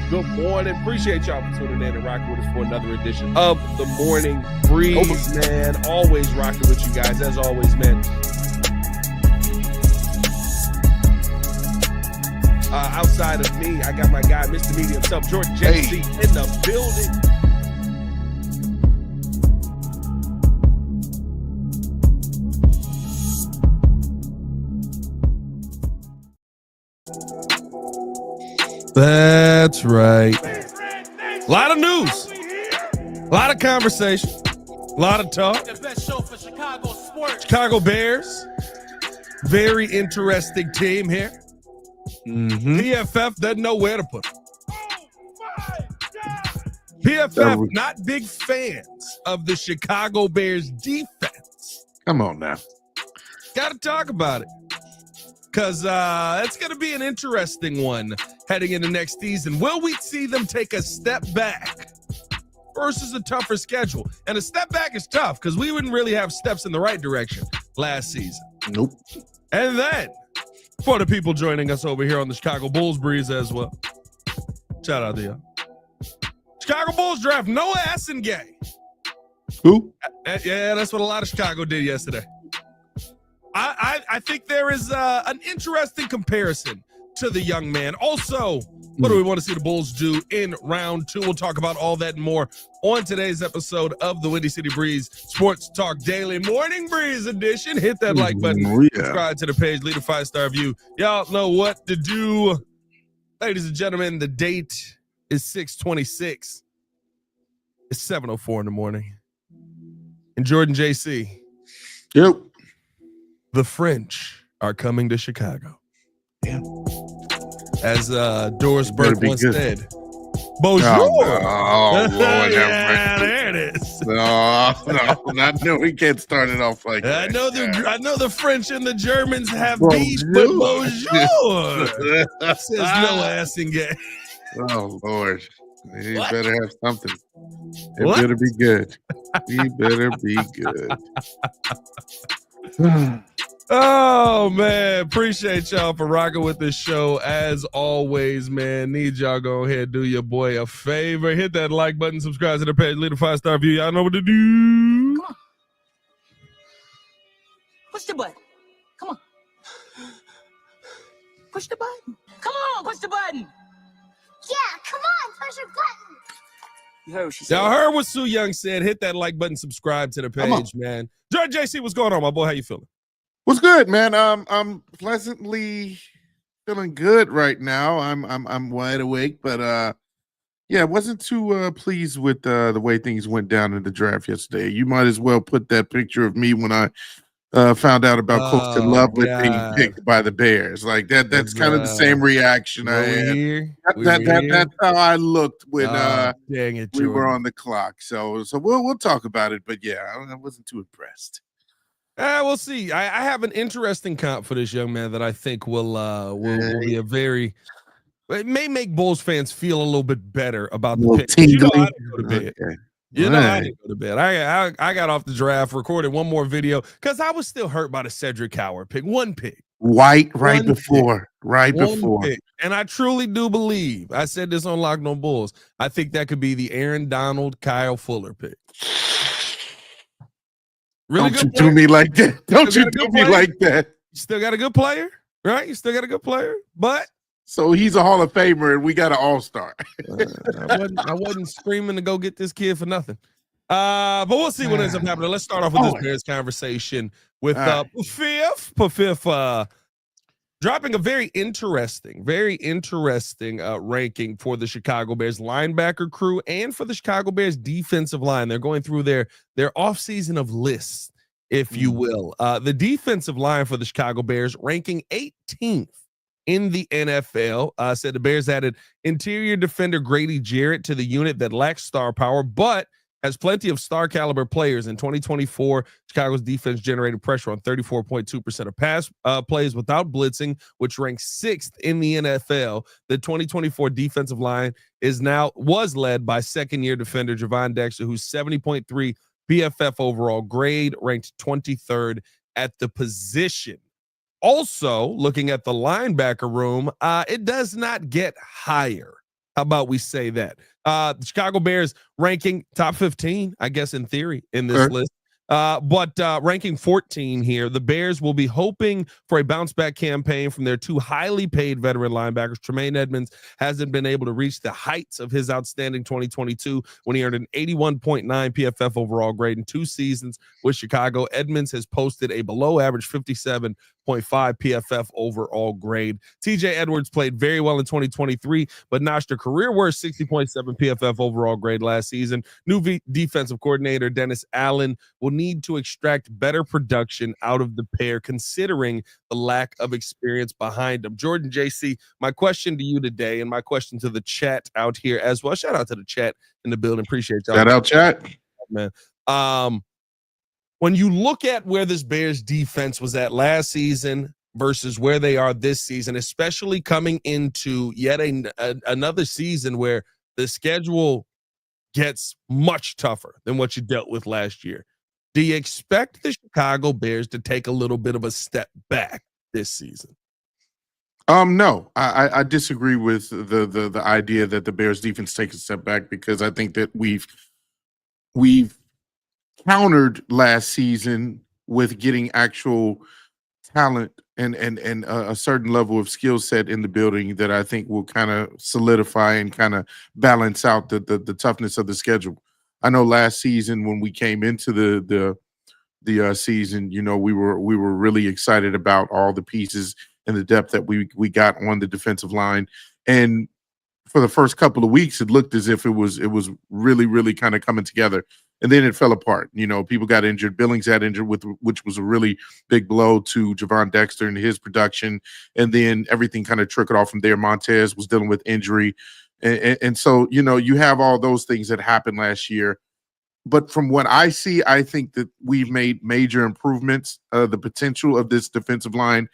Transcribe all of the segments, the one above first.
Good morning. Appreciate y'all for tuning in and rocking with us for another edition of the Morning Breeze, man. Always rocking with you guys, as always, man. Outside of me, I got my guy, Mr. Media himself, Jordan JC, in the building. That's right. A lot of news, a lot of conversation, a lot of talk. Chicago Bears, very interesting team here. PFF doesn't know where to put them. PFF not big fans of the Chicago Bears defense. Come on now. Got to talk about it. Because it's going to be an interesting one heading into next season. Will we see them take a step back versus a tougher schedule? And a step back is tough because we wouldn't really have steps in the right direction last season. Nope. And then, for the people joining us over here on the Chicago Bulls Breeze as well, shout out to y'all. Chicago Bulls draft Noa Essengue. Who? Yeah, that's what a lot of Chicago did yesterday. I think there is an interesting comparison to the young man. Also, what do we want to see the Bulls do in round 2? We'll talk about all that and more on today's episode of the Windy City Breeze Sports Talk Daily Morning Breeze Edition. Hit that like button, subscribe to the page, leave a 5-star review. Y'all know what to do. Ladies and gentlemen, the date is 6/26. It's 7:04 in the morning. And Jordan JC. Yep. The French are coming to Chicago. Yeah. As Doris Burke once said, bonjour. Oh, Lord, yeah, there it is. No, we can't start it off like that. I know the French and the Germans have beef, but bonjour. Says Noa Essengue. Oh, Lord. He better have something. It better be good. He better be good. Oh, man. Appreciate y'all for rocking with this show. As always, man, need y'all go ahead, do your boy a favor. Hit that like button, subscribe to the page, leave a 5-star review. Y'all know what to do. Come on. Push the button. Come on. Push the button. Come on, push the button. Yeah, come on, push your button. You heard what she said. Y'all heard what Sue Young said. Hit that like button, subscribe to the page, man. Jordan JC, what's going on, my boy? How you feeling? What's good, man? I'm pleasantly feeling good right now. I'm wide awake, but yeah, wasn't too pleased with the way things went down in the draft yesterday. You might as well put that picture of me when I found out about Colston Loveland being picked by the Bears. Like that's kind of the same reaction I had. That's how I looked when we were on the clock. So we'll talk about it, but yeah, I wasn't too impressed. We'll see. I have an interesting comp for this young man that I think will be a very. It may make Bulls fans feel a little bit better about the pick. You know, I didn't go to bed. Okay. You know, I didn't go to bed. I got off the draft, recorded one more video because I was still hurt by the Cedric Howard pick. One pick. Right before. Pick. And I truly do believe, I said this on Locked On Bulls, I think that could be the Aaron Donald, Kyle Fuller pick. Really Don't you do me like that. Don't you do me like that. You still got a good player, right? You still got a good player, but so he's a Hall of Famer and we got an all-star. I wasn't screaming to go get this kid for nothing. But we'll see what ends up happening. Let's start off with this Bears conversation with Pafif dropping a very interesting ranking for the Chicago Bears linebacker crew and for the Chicago Bears defensive line. They're going through their offseason of lists, if you will. The defensive line for the Chicago Bears ranking 18th in the NFL. Said the Bears added interior defender Grady Jarrett to the unit that lacks star power, but has plenty of star caliber players. In 2024, Chicago's defense generated pressure on 34.2% of pass plays without blitzing, which ranks 6th in the NFL. The 2024 defensive line was led by second-year defender Javon Dexter, who's 70.3 PFF overall grade, ranked 23rd at the position. Also, looking at the linebacker room, it does not get higher How about we say that? The Chicago Bears ranking top 15, I guess, in theory, in this list. But ranking 14 here, the Bears will be hoping for a bounce back campaign from their two highly paid veteran linebackers. Tremaine Edmonds hasn't been able to reach the heights of his outstanding 2022 when he earned an 81.9 PFF overall grade in 2 seasons with Chicago. Edmonds has posted a below average 57.5 PFF overall grade. TJ Edwards played very well in 2023, but notched a career worst 60.7 PFF overall grade last season. New defensive coordinator Dennis Allen will need to extract better production out of the pair, considering the lack of experience behind them. Jordan, JC, my question to you today, and my question to the chat out here as well. Shout out to the chat in the building. Appreciate y'all. Shout out, chat, man. When you look at where this Bears defense was at last season versus where they are this season, especially coming into yet another season where the schedule gets much tougher than what you dealt with last year, do you expect the Chicago Bears to take a little bit of a step back this season? No, I disagree with the idea that the Bears defense takes a step back, because I think that we've countered last season with getting actual talent and a certain level of skill set in the building that I think will kind of solidify and kind of balance out the toughness of the schedule. I know last season when we came into the season, you know, we were really excited about all the pieces and the depth that we got on the defensive line. And for the first couple of weeks, it looked as if it was really kind of coming together. And then it fell apart. You know, people got injured. Billings got injured, which was a really big blow to Javon Dexter and his production. And then everything kind of trickled off from there. Montez was dealing with injury. And so, you know, you have all those things that happened last year. But from what I see, I think that we've made major improvements. The potential of this defensive line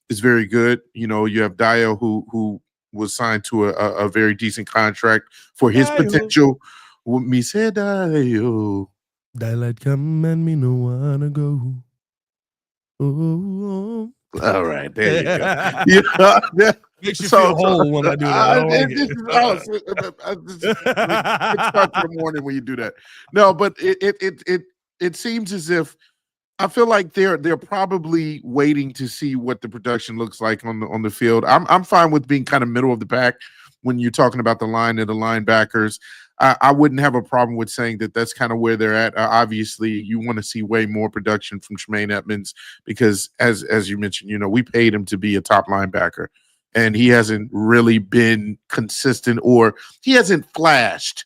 is very good. You know, you have Dio, who was signed to a very decent contract for his potential. Me say Dio. Daylight come and me no wanna go. Oh. All right, there you go. Yeah. Makes you feel whole when I do that. It starts in the morning when you do that. No, but it seems as if I feel like they're probably waiting to see what the production looks like on the field. I'm fine with being kind of middle of the pack when you're talking about the line and the linebackers. I wouldn't have a problem with saying that that's kind of where they're at. Obviously, you want to see way more production from Tremaine Edmonds because, as you mentioned, you know, we paid him to be a top linebacker, and he hasn't really been consistent, or he hasn't flashed.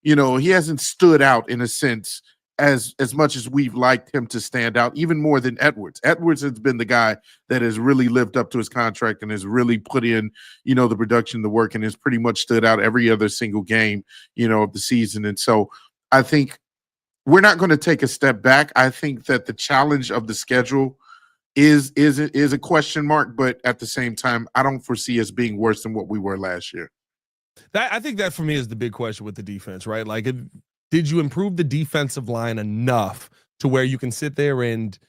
You know, he hasn't stood out in a sense as much as we've liked him to stand out, even more than Edwards. Edwards has been the guy that has really lived up to his contract and has really put in, you know, the production, the work, and has pretty much stood out every other single game, you know, of the season. And so I think we're not going to take a step back. I think that the challenge of the schedule is a question mark, but at the same time, I don't foresee us being worse than what we were last year. I think that for me is the big question with the defense, right? Like, did you improve the defensive line enough to where you can sit there and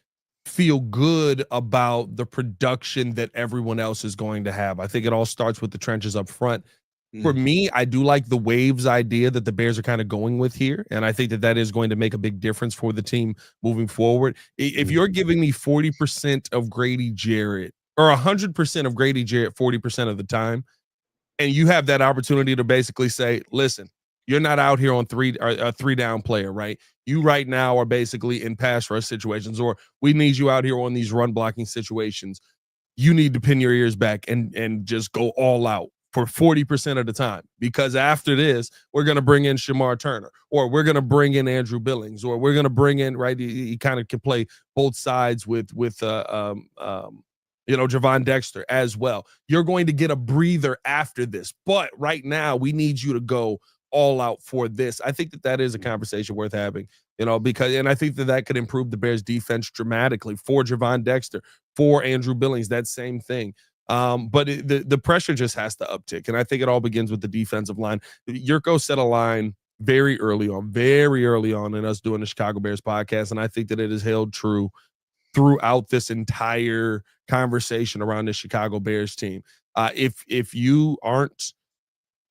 feel good about the production that everyone else is going to have? I think it all starts with the trenches up front. For me, I do like the waves idea that the Bears are kind of going with here. And I think that is going to make a big difference for the team moving forward. If you're giving me 40% of Grady Jarrett or 100% of Grady Jarrett 40% of the time, and you have that opportunity to basically say, listen, you're not out here on a 3-down player, right? You right now are basically in pass rush situations, or we need you out here on these run blocking situations. You need to pin your ears back and just go all out for 40% of the time, because after this, we're going to bring in Shamar Turner, or we're going to bring in Andrew Billings, or we're going to bring in, right? He kind of can play both sides with you know, Javon Dexter as well. You're going to get a breather after this, but right now we need you to go all out for this. I think that is a conversation worth having, you know, and I think that could improve the Bears defense dramatically for Javon Dexter, for Andrew Billings, that same thing. But the pressure just has to uptick. And I think it all begins with the defensive line. Yurko set a line very early on in us doing the Chicago Bears podcast. And I think that it has held true throughout this entire conversation around the Chicago Bears team. If you aren't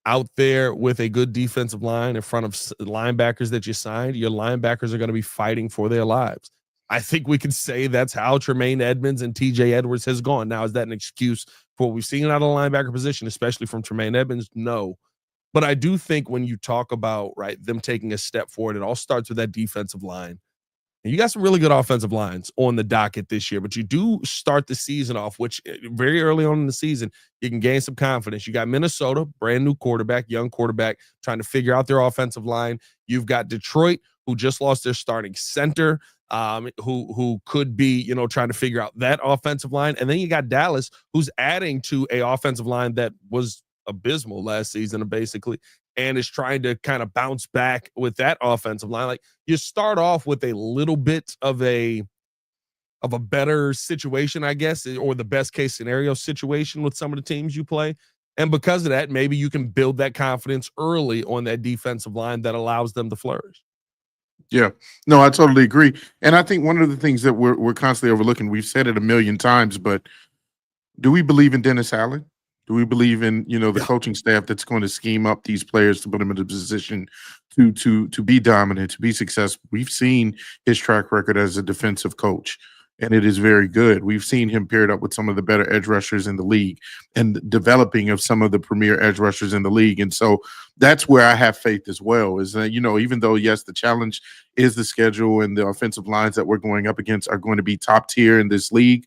out there with a good defensive line in front of linebackers that you signed, your linebackers are going to be fighting for their lives. I think we can say that's how Tremaine Edmonds and TJ Edwards has gone. Now, is that an excuse for what we've seen out of the linebacker position, especially from Tremaine Edmonds? No. But I do think when you talk about, right, them taking a step forward, it all starts with that defensive line. And you got some really good offensive lines on the docket this year, but you do start the season off, which very early on in the season, you can gain some confidence. You got Minnesota, brand new quarterback, young quarterback, trying to figure out their offensive line. You've got Detroit, who just lost their starting center, who could be, trying to figure out that offensive line. And then you got Dallas, who's adding to a offensive line that was abysmal last season, basically, and is trying to kind of bounce back with that offensive line. Like, you start off with a little bit of a better situation, I guess, or the best case scenario situation with some of the teams you play. And because of that, maybe you can build that confidence early on that defensive line that allows them to flourish. Yeah, no, I totally agree. And I think one of the things that we're constantly overlooking, we've said it a million times, but do we believe in Dennis Allen? Do we believe in, the coaching staff that's going to scheme up these players to put them in a position to be dominant, to be successful? We've seen his track record as a defensive coach, and it is very good. We've seen him paired up with some of the better edge rushers in the league and developing of some of the premier edge rushers in the league. And so that's where I have faith as well, is that, even though, yes, the challenge is the schedule and the offensive lines that we're going up against are going to be top tier in this league,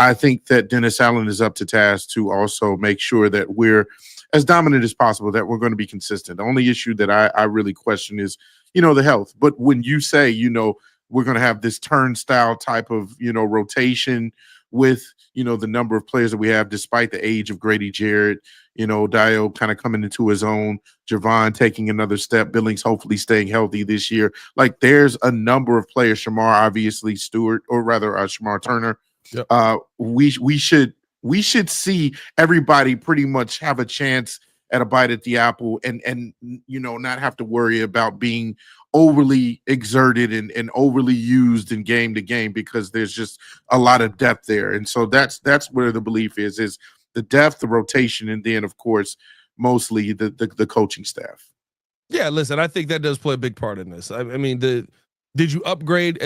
I think that Dennis Allen is up to task to also make sure that we're as dominant as possible, that we're going to be consistent. The only issue that I really question is, the health. But when you say, we're going to have this turnstile type of, rotation with, the number of players that we have, despite the age of Grady Jarrett, Dio kind of coming into his own, Javon taking another step, Billings hopefully staying healthy this year. Like, there's a number of players, Shamar, obviously, Stewart, or rather Shamar Turner. Yep. We should see everybody pretty much have a chance at a bite at the apple and not have to worry about being overly exerted and overly used in game to game, because there's just a lot of depth there. And so that's where the belief is the depth, the rotation, and then, of course, mostly the coaching staff. Yeah, listen, I think that does play a big part in this. I mean, did you upgrade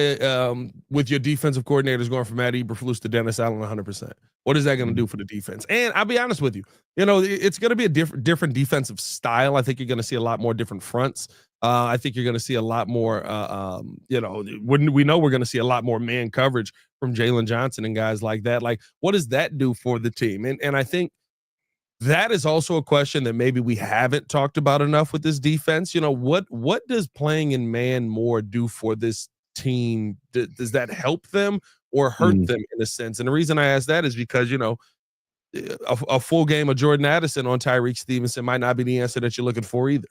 with your defensive coordinators going from Matt Eberflus to Dennis Allen 100%? What is that going to do for the defense? And I'll be honest with you, it's going to be a different defensive style. I think you're going to see a lot more different fronts. I think you're going to see a lot more, we know we're going to see a lot more man coverage from Jalen Johnson and guys like that. Like, what does that do for the team? And I think that is also a question that maybe we haven't talked about enough with this defense. What does playing in man more do for this team? Does that help them or hurt them in a sense? And the reason I ask that is because, a full game of Jordan Addison on Tyreek Stevenson might not be the answer that you're looking for either.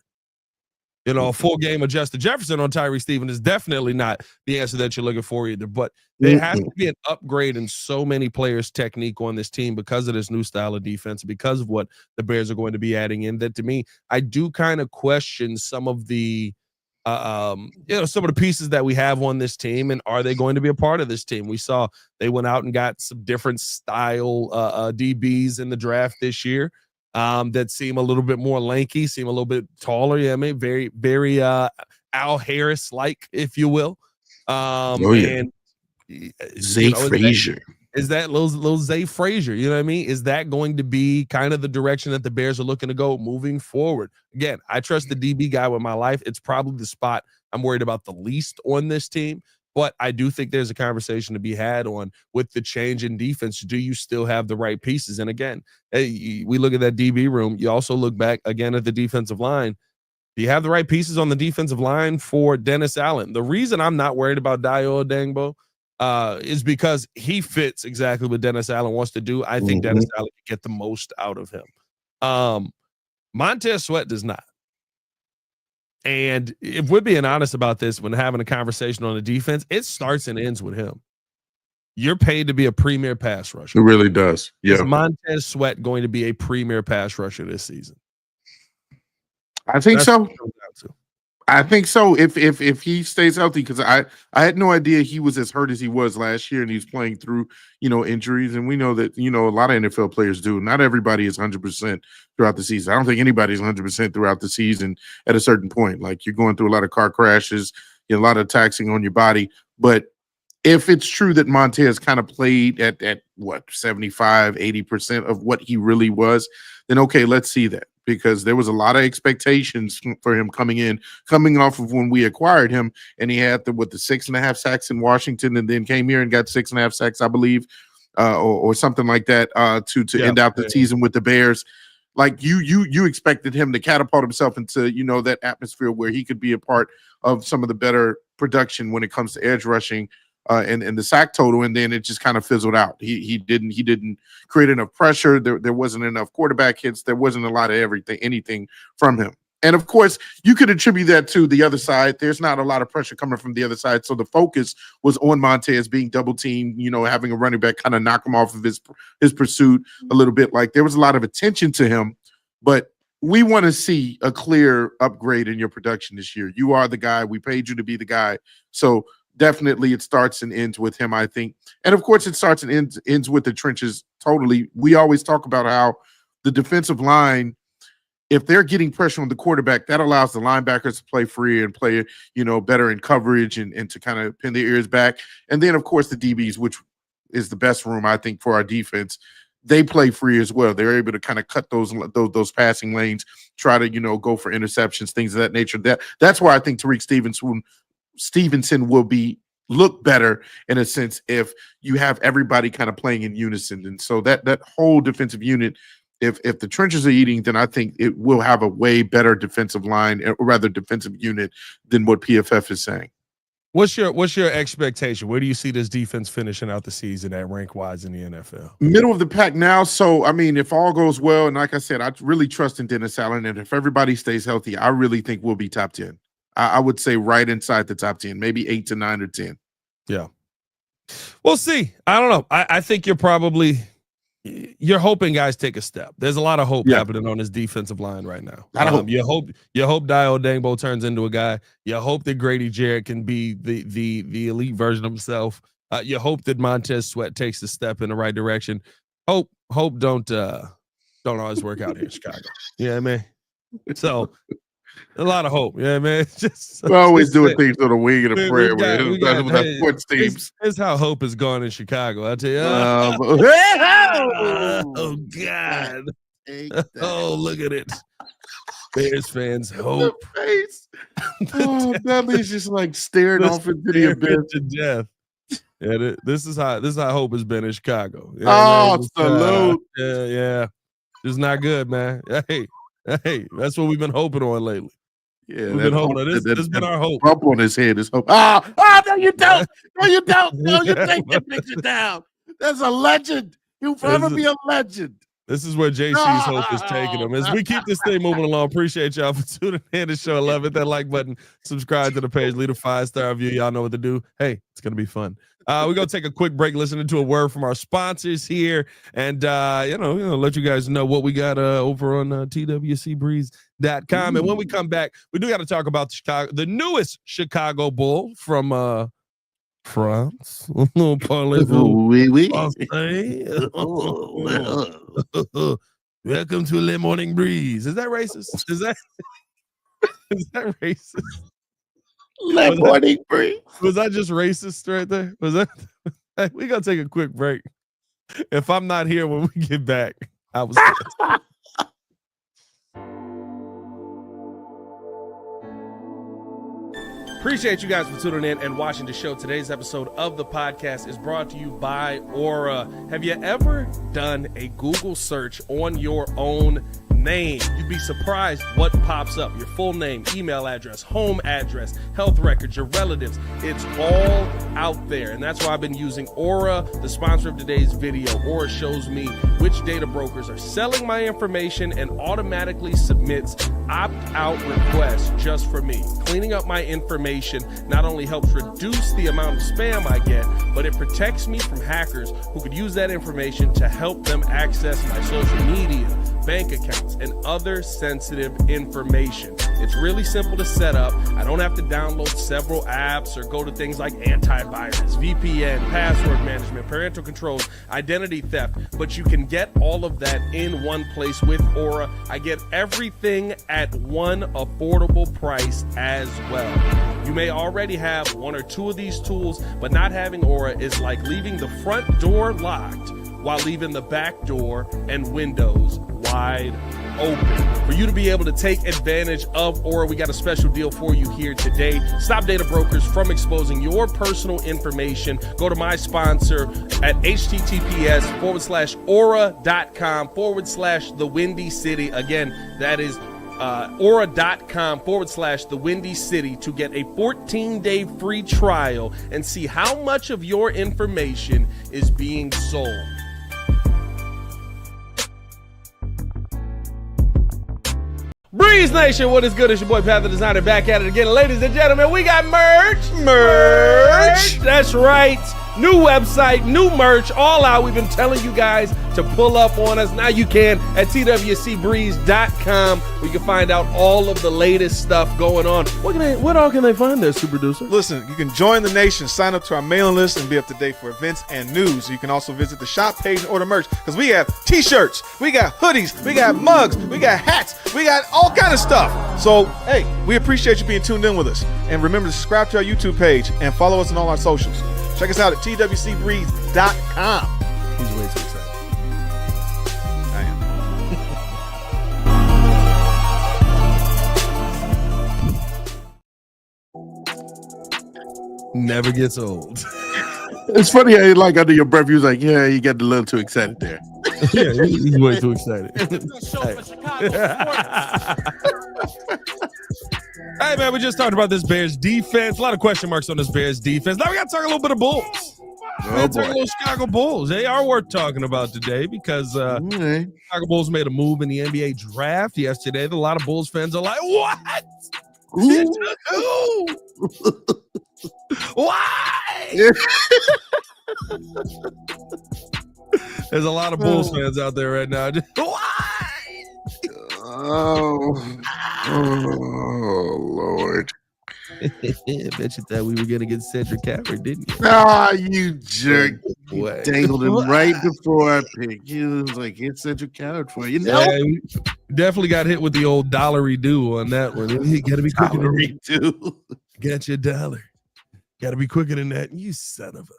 A full game of Justin Jefferson on Tyreek Stevenson is definitely not the answer that you're looking for either. But there has to be an upgrade in so many players' technique on this team because of this new style of defense, because of what the Bears are going to be adding in. That, to me, I do kind of question some of the, some of the pieces that we have on this team, and are they going to be a part of this team? We saw they went out and got some different style DBs in the draft this year. That seem a little bit more lanky, seem a little bit taller. Yeah, I mean, very, very Al Harris-like, if you will. And Zay Frazier. Is that little Zay Frazier? You know what I mean? Is that going to be kind of the direction that the Bears are looking to go moving forward? Again, I trust the DB guy with my life. It's probably the spot I'm worried about the least on this team. But I do think there's a conversation to be had on, with the change in defense, do you still have the right pieces? And again, we look at that DB room. You also look back again at the defensive line. Do you have the right pieces on the defensive line for Dennis Allen? The reason I'm not worried about Dio Odangbo is because he fits exactly what Dennis Allen wants to do. I think Dennis Allen can get the most out of him. Montes Sweat does not. And if we're being honest about this, when having a conversation on the defense, it starts and ends with him. You're paid to be a premier pass rusher. It really does. Yeah. Is Montes Sweat going to be a premier pass rusher this season? I think so. I think so. If he stays healthy, because I had no idea he was as hurt as he was last year, and he's playing through injuries, and we know that a lot of NFL players do. Not everybody is 100% throughout the season. I don't think anybody's 100% throughout the season at a certain point. Like you're going through a lot of car crashes, a lot of taxing on your body. But if it's true that Montez kind of played at what 75, 80% of what he really was, then okay, let's see that. Because there was a lot of expectations for him coming off of when we acquired him, and he had the 6.5 sacks in Washington, and then came here and got 6.5 sacks, I believe, or something like that, to end out the season with the Bears. Like you expected him to catapult himself into that atmosphere where he could be a part of some of the better production when it comes to edge rushing. And the sack total, and then it just kind of fizzled out. He didn't create enough pressure. There wasn't enough quarterback hits. There wasn't a lot of anything from him. And of course, you could attribute that to the other side. There's not a lot of pressure coming from the other side, so the focus was on Montez being double teamed. Having a running back kind of knock him off of his pursuit a little bit. Like there was a lot of attention to him, but we want to see a clear upgrade in your production this year. You are the guy. We paid you to be the guy. So definitely it starts and ends with him, I think. And of course, it starts and ends with the trenches totally. We always talk about how the defensive line, if they're getting pressure on the quarterback, that allows the linebackers to play free and play, better in coverage and to kind of pin their ears back. And then, of course, the DBs, which is the best room, I think, for our defense. They play free as well. They're able to kind of cut those passing lanes, try to, go for interceptions, things of that nature. That's why I think Tariq Stevenson will look better in a sense if you have everybody kind of playing in unison. And so that whole defensive unit, if the trenches are eating, then I think it will have a way better defensive line, or rather defensive unit, than what PFF is saying. What's your expectation? Where do you see this defense finishing out the season at rank wise in the NFL? Middle of the pack now. So, I mean, if all goes well, and like I said, I really trust in Dennis Allen, and if everybody stays healthy, I really think we'll be top 10. I would say right inside the top 10, maybe 8 to 9 or 10. Yeah. We'll see. I don't know. I think you're hoping guys take a step. There's a lot of hope happening on this defensive line right now. You hope Dio Dangbo turns into a guy. You hope that Grady Jarrett can be the elite version of himself. You hope that Montez Sweat takes a step in the right direction. Hope don't always work out here in Chicago. Yeah, man. So a lot of hope. Yeah, man. We're always doing things on a wing and a prayer. Sports teams. It's how hope is gone in Chicago. I tell you. Oh God. Oh, look at it. Bears fans hope. Oh, Dudley's just like staring off into the abyss to death. Yeah, this is how hope has been in Chicago. Yeah, salute. Yeah. It's not good, man. Hey, that's what we've been hoping on lately. Yeah, we've been hoping on this. This has been our hope. Bump on his head is hope. No, you don't. No, you don't. No, you take that picture down. That's a legend. You'll forever be a legend. This is where JC's hope is taking them. As we keep this thing moving along, appreciate y'all for tuning in to show. Love it. That like button, subscribe to the page, leave a 5-star review. Y'all know what to do. Hey, it's gonna be fun. We're gonna take a quick break, listening to a word from our sponsors here, and let you guys know what we got over on twcbreeze.com. And when we come back, we do got to talk about the newest Chicago Bull from France. Welcome to Le Morning Breeze. Is that racist? Is that racist? Le Morning Breeze. Was I just racist right there? Was that? Hey, we gotta take a quick break. If I'm not here when we get back, I was. Appreciate you guys for tuning in and watching the show. Today's episode of the podcast is brought to you by Aura. Have you ever done a Google search on your own name? You'd be surprised what pops up. Your full name, email address, home address, health records, your relatives. It's all out there. And that's why I've been using Aura, the sponsor of today's video. Aura shows me which data brokers are selling my information and automatically submits opt-out requests just for me. Cleaning up my information not only helps reduce the amount of spam I get, but it protects me from hackers who could use that information to help them access my social media, bank accounts, and other sensitive information. It's really simple to set up. I don't have to download several apps or go to things like antivirus, VPN, password management, parental controls, identity theft, but you can get all of that in one place with Aura. I get everything at one affordable price as well. You may already have one or two of these tools, but not having Aura is like leaving the front door locked while leaving the back door and windows wide open. For you to be able to take advantage of Aura, we got a special deal for you here today. Stop data brokers from exposing your personal information. Go to my sponsor at https:/aura.com/the Windy City. Again, that is aura.com/the Windy City to get a 14-day free trial and see how much of your information is being sold. Breeze Nation, what is good? It's your boy Pat the Designer back at it again. Ladies and gentlemen, we got merch. That's right. New website, new merch, all out. We've been telling you guys to pull up on us. Now you can at twcbreeze.com, where you can find out all of the latest stuff going on. What all can they find there, Super Producer? Listen, you can join the nation, sign up to our mailing list, and be up to date for events and news. You can also visit the shop page and order merch, because we have t-shirts, we got hoodies, we got mugs, we got hats, we got all kind of stuff. So, hey, we appreciate you being tuned in with us. And remember to subscribe to our YouTube page and follow us on all our socials. Check us out at twcbreeze.com. He's way too excited. I am. Never gets old. It's funny how, like, under your breath, you was like, yeah, you got a little too excited there. Yeah, he's way too excited. Hey, man, we just talked about this Bears defense. A lot of question marks on this Bears defense. Now we got to talk a little bit of Bulls. Talk a little Chicago Bulls. They are worth talking about today because Chicago Bulls made a move in the NBA draft yesterday. A lot of Bulls fans are like, what? Who? Why? There's a lot of Bulls fans out there right now. Why? Oh, Lord. I bet you thought we were going to get Cedric Coward, didn't you? Ah, you jerk. You dangled him right before I picked. You was like, hit Cedric Coward for you. No. Yeah, we definitely got hit with the old dollary do on that one. You got to be quicker than that. Got your dollar. Got to be quicker than that. You son of a.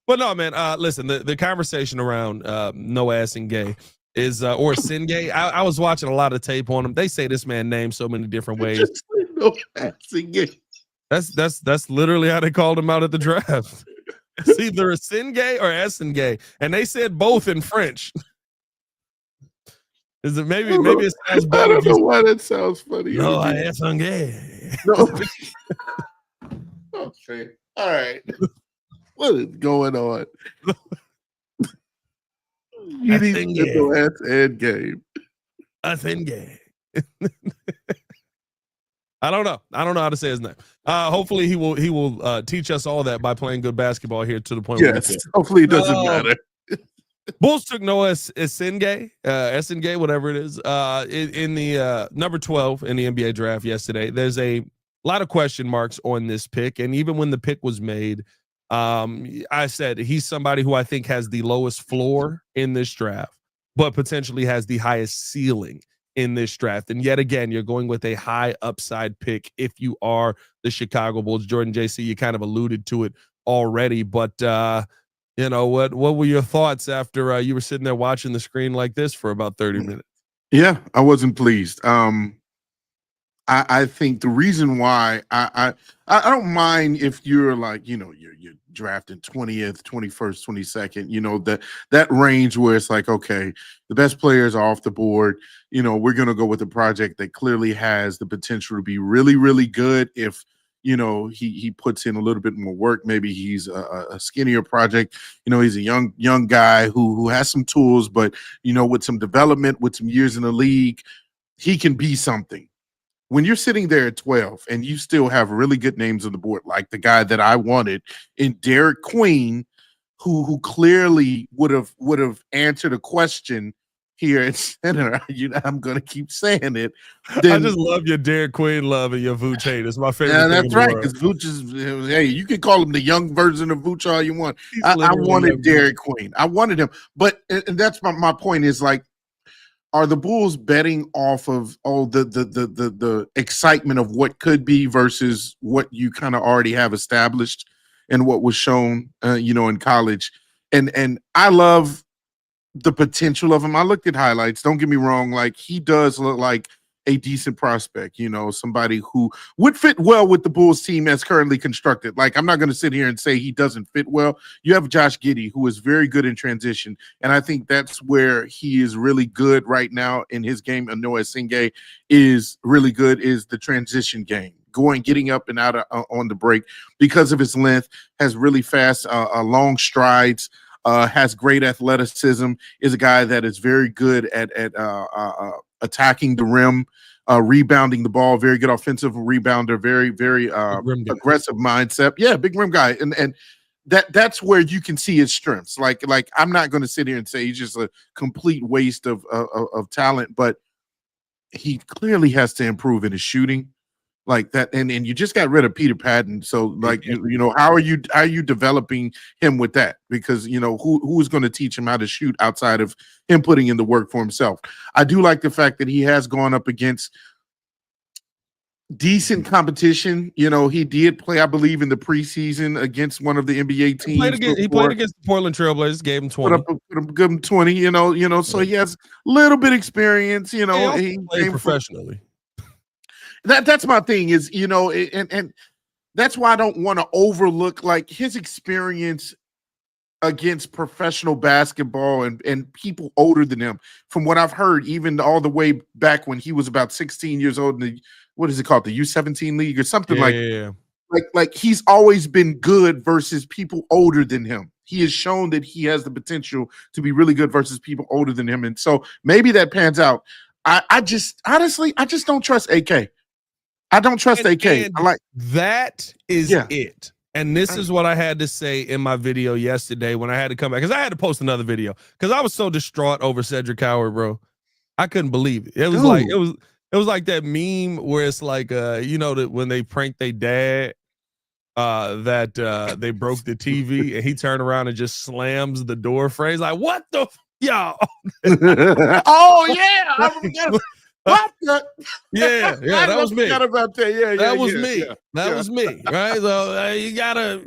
But no, man. Listen, the conversation around Noa Essengue is or Essengue. I was watching a lot of tape on him. They say this man named so many different ways. That's literally how they called him out at the draft. It's either Essengue or Essengue, and they said both in French. Is it maybe it sounds better? I don't know why that sounds funny. No, Essengue. No. Okay. All right. What is going on? You need to get the last end game. Essengue. I don't know how to say his name. Hopefully he will teach us all that by playing good basketball here to the point. Yes. Hopefully it doesn't matter. Bulls took Noa Essengue, whatever it is, in the number 12 in the NBA draft yesterday. There's a lot of question marks on this pick, and even when the pick was made, I said he's somebody who I think has the lowest floor in this draft, but potentially has the highest ceiling in this draft. And yet again, you're going with a high upside pick if you are the Chicago Bulls. Jordan, JC, you kind of alluded to it already, but you know, what were your thoughts after you were sitting there watching the screen like this for about 30 minutes? Yeah, I wasn't pleased. I think the reason why I don't mind if you're like, you know, you're drafting 20th, 21st, 22nd, you know, that range where it's like, okay, the best players are off the board. You know, we're going to go with a project that clearly has the potential to be really, really good if, you know, he puts in a little bit more work. Maybe he's a skinnier project. You know, he's a young guy who has some tools, but, you know, with some development, with some years in the league, he can be something. When you're sitting there at 12 and you still have really good names on the board, like the guy that I wanted in Derek Queen, who clearly would have answered a question here at center, I'm going to keep saying it. I Then, just love your Derek Queen love and your Vooch hate. It's my favorite yeah, thing that's in the right. world. Because Vooch is, hey, you can call him the young version of Vooch all you want. He's I literally wanted young Derek Queen. I wanted him. But and that's my point is like, are the Bulls betting off of the excitement of what could be versus what you kind of already have established and what was shown, in college? And I love the potential of him. I looked at highlights. Don't get me wrong. Like, he does look like a decent prospect, somebody who would fit well with the Bulls team as currently constructed. Like, I'm not going to sit here and say he doesn't fit well. You have Josh Giddey, who is very good in transition. And I think that's where he is really good right now in his game. And Noa Essengue is really good, is the transition game. Getting up and out on the break because of his length, has really fast, long strides, has great athleticism, is a guy that is very good at attacking the rim, rebounding the ball, very good offensive rebounder, very, very aggressive mindset. Yeah, big rim guy. And that's where you can see his strengths. Like I'm not going to sit here and say he's just a complete waste of talent, but he clearly has to improve in his shooting. Like that, and you just got rid of Peter Patton, so like how are you developing him with that? Because who's going to teach him how to shoot outside of him putting in the work for himself? I do like the fact that he has gone up against decent competition. He did play, I believe, in the preseason against one of the NBA teams. He played against the Portland Trailblazers, gave him 20. Give him 20. So he has a little bit of experience. He played professionally. That's my thing is, and that's why I don't want to overlook like his experience against professional basketball and people older than him. From what I've heard, even all the way back when he was about 16 years old in the, what is it called? The U17 league or something like he's always been good versus people older than him. He has shown that he has the potential to be really good versus people older than him. And so maybe that pans out. I just don't trust AK. I don't trust AK. I like that is it. And this is what I had to say in my video yesterday when I had to come back, because I had to post another video because I was so distraught over Cedric Howard, bro. I couldn't believe it. It was like it was like that meme where it's like that when they pranked their dad, that they broke the TV and he turned around and just slams the door frame. Like, what the y'all? Oh yeah, I forgot. What the? Yeah, that was me. About that. Yeah, that was me. That was me. Right? So you gotta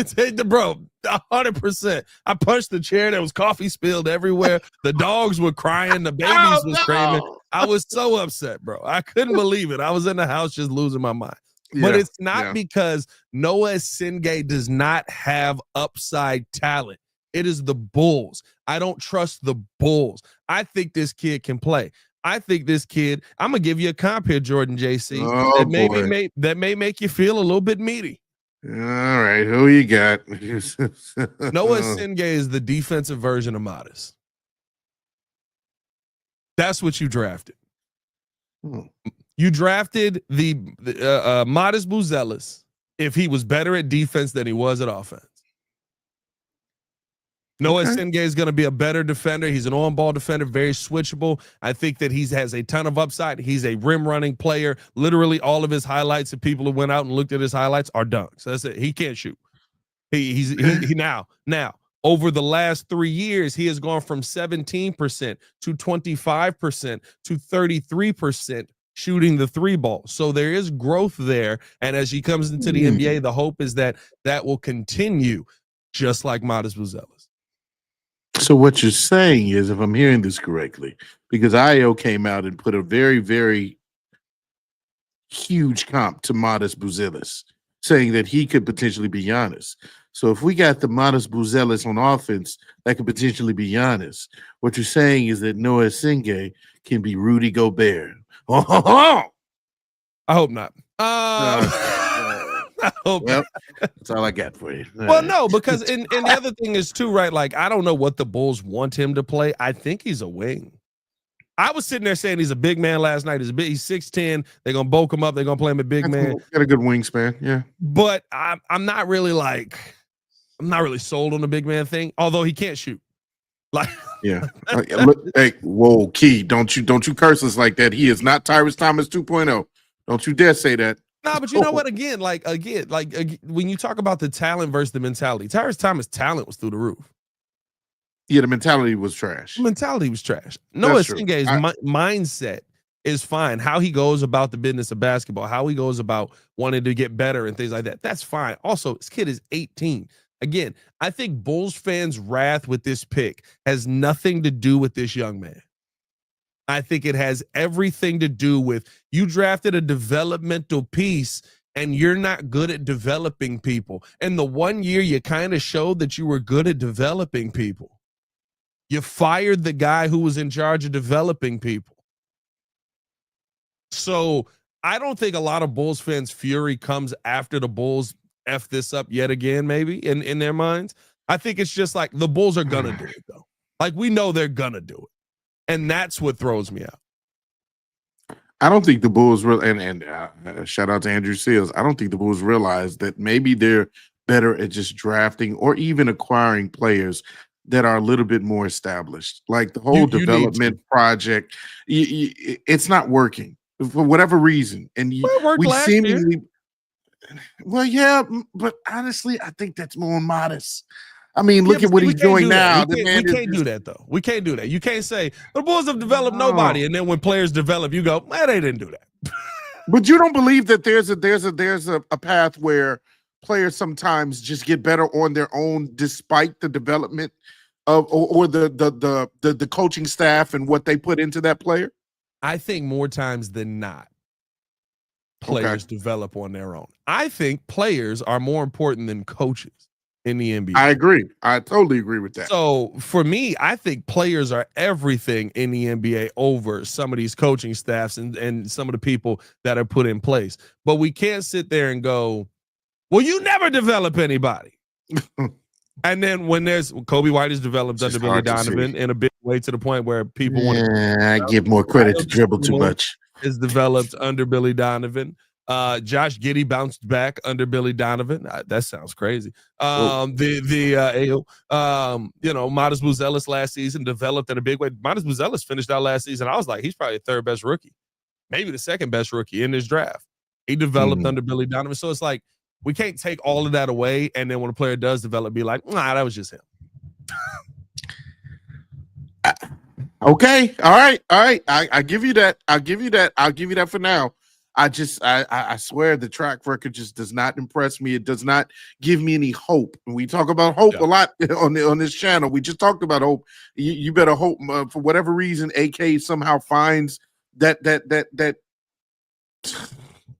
take the bro 100%. I punched the chair. There was coffee spilled everywhere. The dogs were crying. The babies was screaming. I was so upset, bro. I couldn't believe it. I was in the house just losing my mind. But it's not because Noa Essengue does not have upside talent. It is the Bulls. I don't trust the Bulls. I think this kid can play. I think this kid, I'm going to give you a comp here, Jordan JC, that may make you feel a little bit meaty. All right, who you got? Noa Essengue is the defensive version of Modest. That's what you drafted. You drafted the Modest Buzelis if he was better at defense than he was at offense. Noa Essengue is going to be a better defender. He's an on-ball defender, very switchable. I think that he has a ton of upside. He's a rim-running player. Literally all of his highlights, if people who went out and looked at his highlights, are dunks. That's it. He can't shoot. He now over the last 3 years, he has gone from 17% to 25% to 33% shooting the three ball. So there is growth there. And as he comes into the NBA, the hope is that will continue, just like Modest Buzelis. So what you're saying is, if I'm hearing this correctly, because IO came out and put a very, very huge comp to Modest Buzelis, saying that he could potentially be Giannis. So if we got the Modest Buzelis on offense, that could potentially be Giannis. What you're saying is that Noa Essengue can be Rudy Gobert. I hope not. Well, that's all I got for you. Well, no, because and the other thing is too, right? Like, I don't know what the Bulls want him to play. I think he's a wing. I was sitting there saying he's a big man last night. He's 6'10". They're gonna bulk him up. They're gonna play him a big man. Got a good wingspan, yeah. But I'm not really sold on the big man thing. Although he can't shoot. Like, Yeah. Look, hey, whoa, Key, don't you curse us like that. He is not Tyrus Thomas 2.0. Don't you dare say that. nah, but you know what? Again, when you talk about the talent versus the mentality, Tyrus Thomas' talent was through the roof. Yeah, the mentality was trash. The mentality was trash. Noa That's true. Essenge's mindset is fine. How he goes about the business of basketball, how he goes about wanting to get better and things like that, that's fine. Also, this kid is 18. Again, I think Bulls fans' wrath with this pick has nothing to do with this young man. I think it has everything to do with you drafted a developmental piece and you're not good at developing people. And the 1 year you kind of showed that you were good at developing people. You fired the guy who was in charge of developing people. So I don't think a lot of Bulls fans' fury comes after the Bulls F this up yet again, maybe in their minds. I think it's just like the Bulls are going to do it, though. Like, we know they're going to do it. And that's what throws me out. I don't think the Bulls really, and shout out to Andrew Seals. I don't think the Bulls realize that maybe they're better at just drafting or even acquiring players that are a little bit more established. Like the whole development project, it's not working for whatever reason. And we seemingly, well, yeah, but honestly, I think that's more modest. I mean, look at what he's doing now. We can't do that, though. We can't do that. You can't say the Bulls have developed nobody, and then when players develop, you go, well, they didn't do that. But you don't believe that there's a path where players sometimes just get better on their own, despite the development of or the coaching staff and what they put into that player? I think more times than not, players develop on their own. I think players are more important than coaches in the NBA. I agree. I totally agree with that. So for me, I think players are everything in the NBA over some of these coaching staffs and some of the people that are put in place. But we can't sit there and go, well, you never develop anybody. And then when Kobe White is developed under Billy Donovan in a big way to the point where people want to. I give more credit to dribble too much. Is developed under Billy Donovan. Josh Giddey bounced back under Billy Donovan. That sounds crazy. Modest Buzelis last season developed in a big way. Modest Buzelis finished out last season. I was like, he's probably the third best rookie, maybe the second best rookie in this draft. He developed under Billy Donovan. So it's like, we can't take all of that away. And then when a player does develop, be like, nah, that was just him. Okay. All right. I give you that. I'll give you that for now. I swear the track record just does not impress me. It does not give me any hope. And we talk about hope a lot on this channel. We just talked about hope. You better hope for whatever reason, AK somehow finds that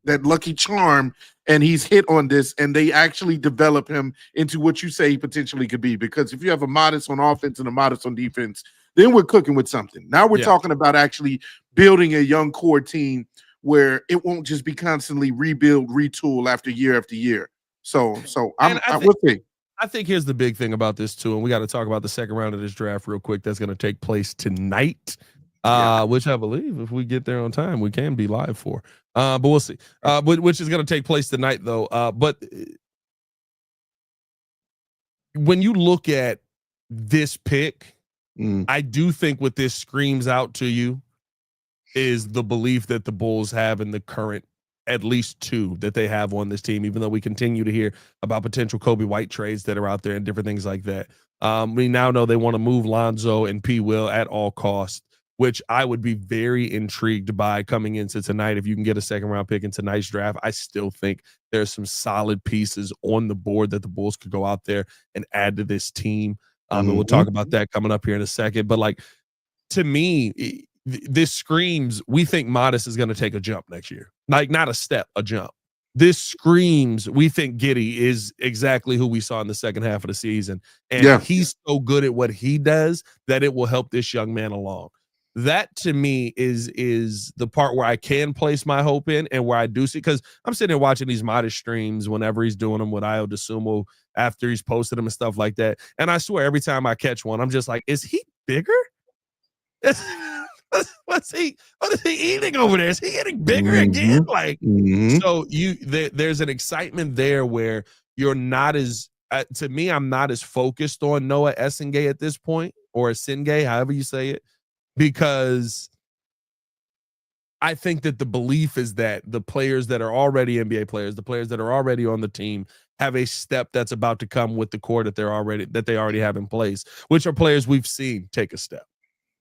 lucky charm and he's hit on this and they actually develop him into what you say he potentially could be. Because if you have a modest on offense and a modest on defense, then we're cooking with something. Now we're talking about actually building a young core team where it won't just be constantly rebuild, retool after year. So we'll see. I think here's the big thing about this too, and we got to talk about the second round of this draft real quick. That's going to take place tonight, which I believe if we get there on time, we can be live for. But we'll see. Which is going to take place tonight, though. But when you look at this pick, I do think what this screams out to you is the belief that the Bulls have in the current, at least two that they have on this team, even though we continue to hear about potential Kobe White trades that are out there and different things like that. We now know they want to move Lonzo and P. Will at all costs, which I would be very intrigued by coming into tonight. If you can get a second round pick in tonight's draft, I still think there's some solid pieces on the board that the Bulls could go out there and add to this team. And we'll talk about that coming up here in a second. But like, to me, this screams, we think Modest is going to take a jump next year. Like, not a step, a jump. This screams, we think Giddey is exactly who we saw in the second half of the season. And he's so good at what he does that it will help this young man along. That to me is the part where I can place my hope in and where I do see, because I'm sitting there watching these Modest streams whenever he's doing them with Io DeSumo after he's posted them and stuff like that. And I swear every time I catch one, I'm just like, is he bigger? What is he eating over there? Is he getting bigger again? Like, so there's an excitement there where you're not as, to me, I'm not as focused on Noa Essengue at this point or Essengue, however you say it, because I think that the belief is that the players that are already NBA players, the players that are already on the team, have a step that's about to come with the core that they already have in place, which are players we've seen take a step.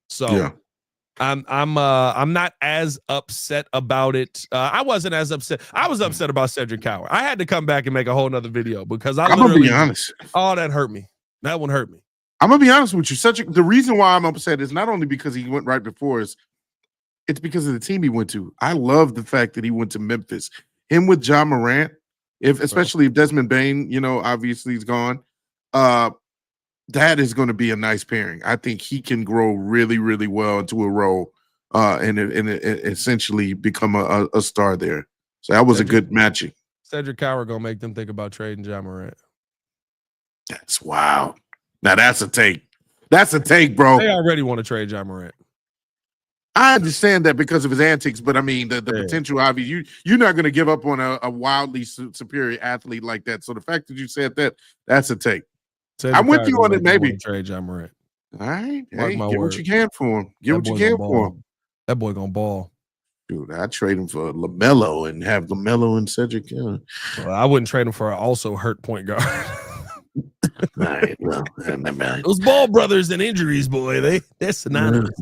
So Yeah. I'm not as upset about it. I wasn't as upset. I was upset about Cedric Coward. I had to come back and make a whole nother video because I'm gonna be honest. Oh, that hurt me. That one hurt me. I'm gonna be honest with you. The reason why I'm upset is not only because he went right before us, it's because of the team he went to. I love the fact that he went to Memphis. Him with John Morant, especially if Desmond Bane, obviously he's gone. That is going to be a nice pairing. I think he can grow really, really well into a role and essentially become a star there. So that was a good matching. Cedric Coward gonna make them think about trading John Morant. That's wild. Now that's a take. That's a take, bro. They already want to trade John Morant. I understand that because of his antics, but I mean the potential. Obviously, you're not going to give up on a wildly superior athlete like that. So the fact that you said that, that's a take. I'm with you on it. Maybe trade John Morant. All right, Mark hey, my get word. what you can for him. Get what you can for him. That boy gonna ball. Dude, I'd trade him for LaMelo and have LaMelo and Cedric. Well, I wouldn't trade him for an also hurt point guard. All right, well, those Ball brothers and injuries, boy, they're synonymous.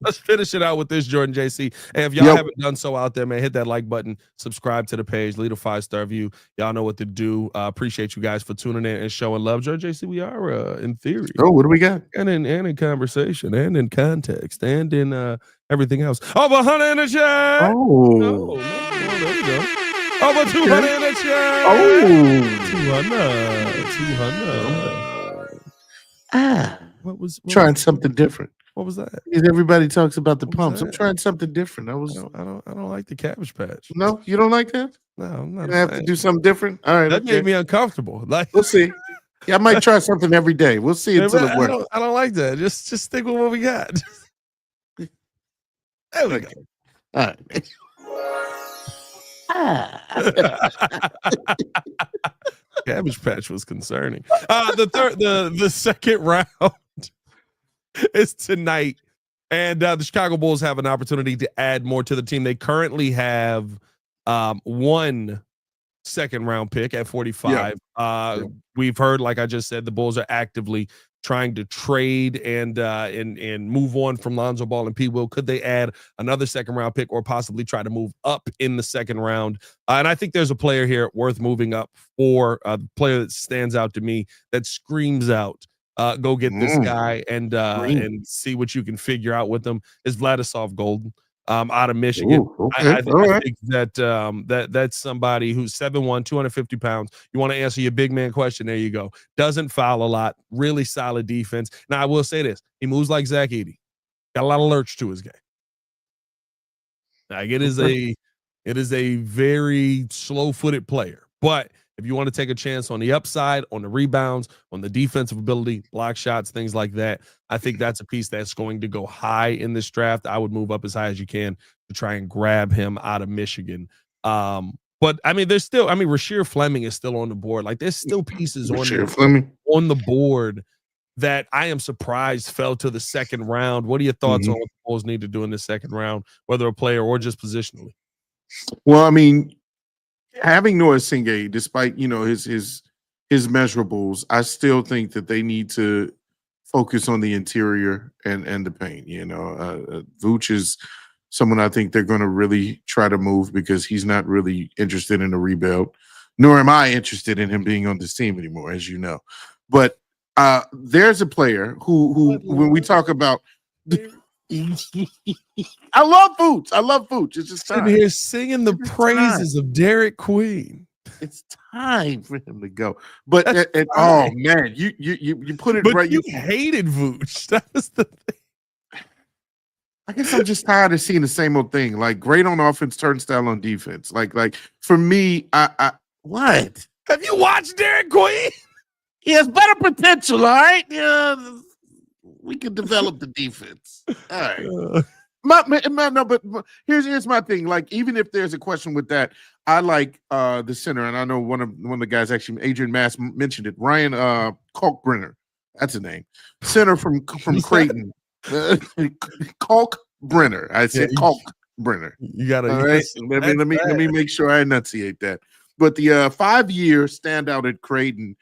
Let's finish it out with this, Jordan JC. And if y'all haven't done so out there, man, hit that like button, subscribe to the page, leave a 5-star review. Y'all know what to do. Appreciate you guys for tuning in and showing love. Jordan JC, we are in theory. Oh, what do we got? And in conversation, and in context, and in everything else. Over 100 in the chat. Oh, there you go. Over 200 in the chat. Oh, 200. What was trying something different? What was that? Everybody talks about the pumps. I'm trying something different. I don't like the Cabbage Patch. No, you don't like that? No, I'm not. I have to do something different. All right, that made me uncomfortable. Like, we'll see. Yeah, I might try something every day. We'll see until it works. I don't like that. Just stick with what we got. There we go. All right. Cabbage Patch was concerning. The second round is tonight, and the Chicago Bulls have an opportunity to add more to the team. They currently have one second round pick at 45. We've heard, like I just said, the Bulls are actively trying to trade and move on from Lonzo Ball and P. Will. Could they add another second round pick or possibly try to move up in the second round? And I think there's a player here worth moving up for, a player that stands out to me, that screams out, go get this guy and see what you can figure out with him, is Vladislav Golden. Out of Michigan. I think that that's somebody who's 7'1", 250 pounds. You want to answer your big man question? There you go. Doesn't foul a lot. Really solid defense. Now I will say this: he moves like Zach Edey. Got a lot of lurch to his game. Like it is a very slow-footed player, but if you want to take a chance on the upside, on the rebounds, on the defensive ability, block shots, things like that, I think that's a piece that's going to go high in this draft. I would move up as high as you can to try and grab him out of Michigan. But I mean, Rasheer Fleming is still on the board. Like there's still pieces on the board that I am surprised fell to the second round. What are your thoughts on what the Bulls need to do in the second round, whether a player or just positionally? Well, I mean, having Noa Essengue, despite his measurables, I still think that they need to focus on the interior and the paint. Vooch is someone I think they're going to really try to move because he's not really interested in a rebuild, nor am I interested in him being on this team anymore, as you know. But there's a player who when we talk about. I love Vooch. It's just time. Sitting here singing the praises of Derek Queen. It's time for him to go. But oh man, you put it right. You hated Vooch. That was the thing. I guess I'm just tired of seeing the same old thing. Like great on offense, turnstile on defense. Like for me, I what? Have you watched Derek Queen? He has better potential. All right, yeah. We can develop the defense. All right. But here's my thing. Like, even if there's a question with that, I like the center, and I know one of the guys actually, Adrian Mass mentioned it. Ryan Kalkbrenner That's a name. Center from Creighton. Kalk Brenner. I said Kalk Brenner. You gotta. All right. Let me make sure I enunciate that. But the 5-year standout at Creighton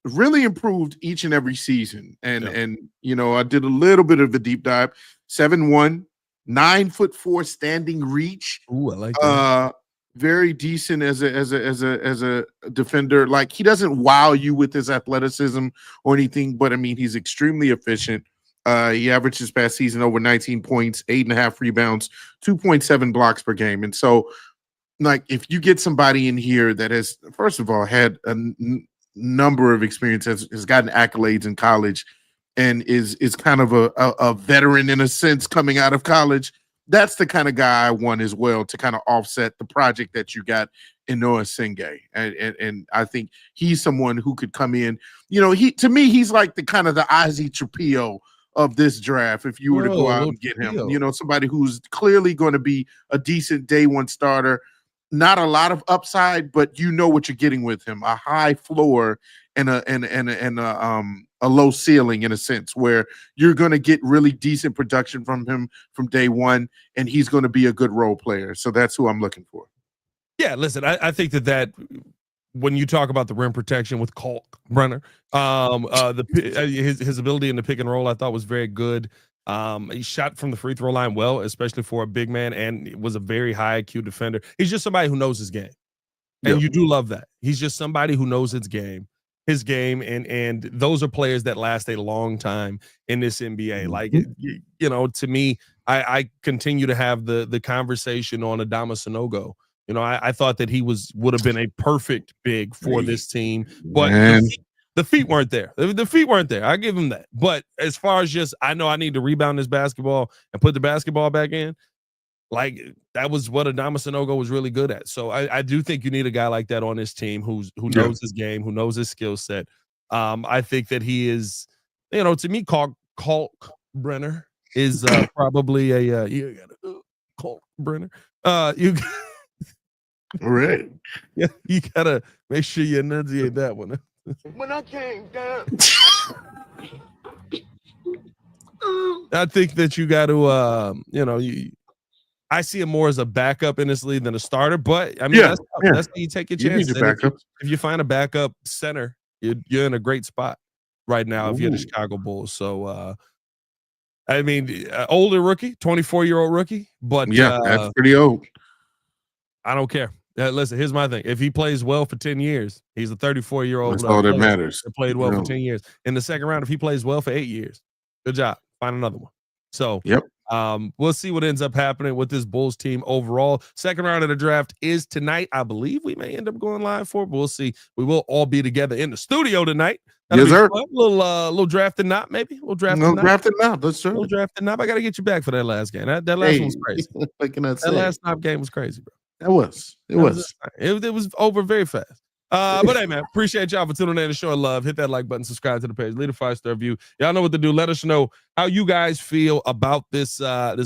really improved each and every season. And you know, I did a little bit of a deep dive. 7'1", 9'4" standing reach. Ooh, I like that. Very decent as a defender. Like, he doesn't wow you with his athleticism or anything, but I mean, he's extremely efficient. He averaged this past season over 19 points, 8.5 rebounds, 2.7 blocks per game. And so, like, if you get somebody in here that has, first of all, had a number of experiences, has gotten accolades in college, and is kind of a veteran in a sense coming out of college, that's the kind of guy I want as well to kind of offset the project that you got in Noa Essengue. And I think he's someone who could come in. You know, to me, he's like the kind of the Ozzie Trapillo of this draft. If you were to go out and get him, you know, somebody who's clearly going to be a decent day one starter, not a lot of upside, but you know what you're getting with him: a high floor and a low ceiling, in a sense, where you're going to get really decent production from him from day one, and he's going to be a good role player. So that's who I'm looking for. Yeah, listen, I think that when you talk about the rim protection with Kalk Brenner, his ability in the pick and roll, I thought was very good. He shot from the free throw line well, especially for a big man, and was a very high IQ defender. He's just somebody who knows his game, and you do love that. He's just somebody who knows his game, and those are players that last a long time in this NBA. Like, you know, to me, I continue to have the conversation on Adama Sanogo. You know, I thought that he would have been a perfect big for this team, but the feet weren't there. The feet weren't there. I give him that. But as far as just, I know I need to rebound this basketball and put the basketball back in, like, that was what Adama Sanogo was really good at. So I do think you need a guy like that on this team who knows his game, who knows his skill set. I think that he is, you know, to me, Kalk Brenner is probably a you got Kalk Brenner. You. All right. Yeah, you gotta make sure you enunciate that one. When I came down, I think that you got to, you know, I see him more as a backup in this league than a starter. But I mean, that's how you take your chances. If you find a backup center, you're in a great spot right now. If you're the Chicago Bulls, so I mean, older rookie, 24-year-old rookie, but that's pretty old. I don't care. Listen, here's my thing. If he plays well for 10 years, he's a 34-year-old. That's all that matters. That played well for 10 years. In the second round, if he plays well for 8 years, good job. Find another one. So, we'll see what ends up happening with this Bulls team overall. Second round of the draft is tonight. I believe we may end up going live for it, but we'll see. We will all be together in the studio tonight. Yes, sir. A little draft and not, maybe. We'll draft and not. That's true. Little draft and not. I got to get you back for that last game. That last one was crazy. That last knob game was crazy, bro. It was over very fast. But hey, man, appreciate y'all for tuning in and showing love. Hit that like button, subscribe to the page, leave a 5-star review. Y'all know what to do. Let us know how you guys feel about this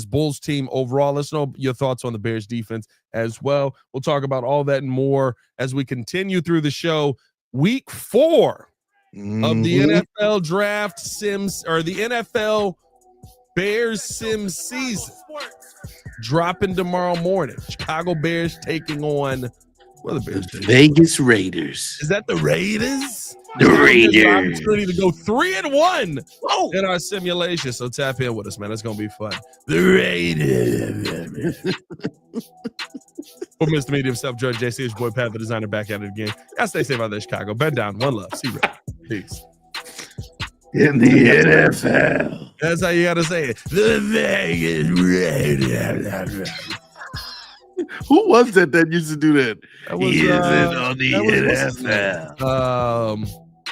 Bulls team overall. Let us know your thoughts on the Bears defense as well. We'll talk about all that and more as we continue through the show. Week 4 of the NFL draft sims, or the NFL Bears sim season, dropping tomorrow morning. Chicago Bears taking on the Bears Vegas Raiders. Is that the Raiders? The Raiders. Opportunity to go 3-1 in our simulation. So tap in with us, man. It's gonna be fun. The Raiders. For Mr. Media himself, George JC, his boy Pat, the designer, back at it again. Y'all stay safe out there, Chicago. Bed down. One love. See you. Peace. In the NFL. That's how you gotta say it. The Vegas Raiders. Who was that used to do that? He isn't on the NFL.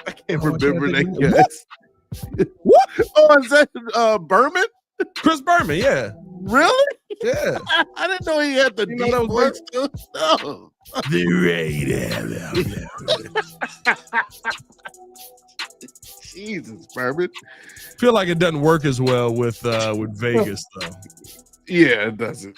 I can't remember that guy. What? Oh, is that Berman? Chris Berman, yeah. Really? Yeah. I didn't know he had the deep voice too. No. The Raiders. Jesus, Berman. Feel like it doesn't work as well with Vegas though. Yeah, it doesn't.